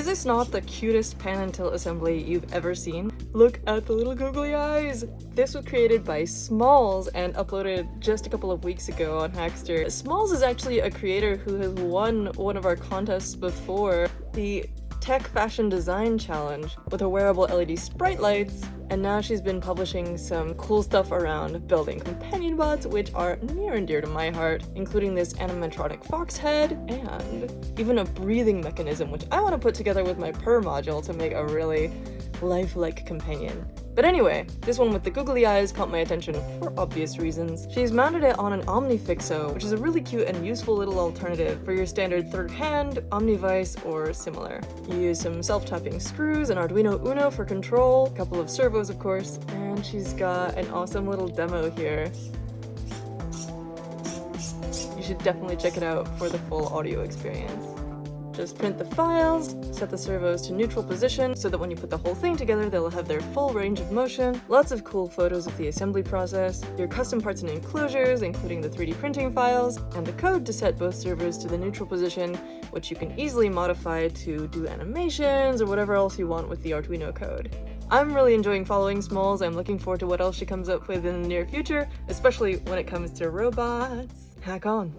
this not the cutest pan and tilt assembly you've ever seen? Look at the little googly eyes! This was created by Smalls and uploaded just a couple of weeks ago on Hackster. Smalls is actually a creator who has won one of our contests before, the Tech Fashion Design Challenge, with her wearable LED sprite lights, and now she's been publishing some cool stuff around building companion bots, which are near and dear to my heart, including this animatronic fox head, and even a breathing mechanism, which I want to put together with my purr module to make a really lifelike companion. But anyway, this one with the googly eyes caught my attention for obvious reasons. She's mounted it on an Omnifixo, which is a really cute and useful little alternative for your standard third hand, Omnivice, or similar. You use some self-tapping screws, an Arduino UNO for control, a couple of servos of course, and she's got an awesome little demo here. You should definitely check it out for the full audio experience. Just print the files, set the servos to neutral position so that when you put the whole thing together they'll have their full range of motion, lots of cool photos of the assembly process, your custom parts and enclosures including the 3D printing files, and the code to set both servos to the neutral position, which you can easily modify to do animations or whatever else you want with the Arduino code. I'm really enjoying following Smalls. I'm looking forward to what else she comes up with in the near future, especially when it comes to robots. Hack on!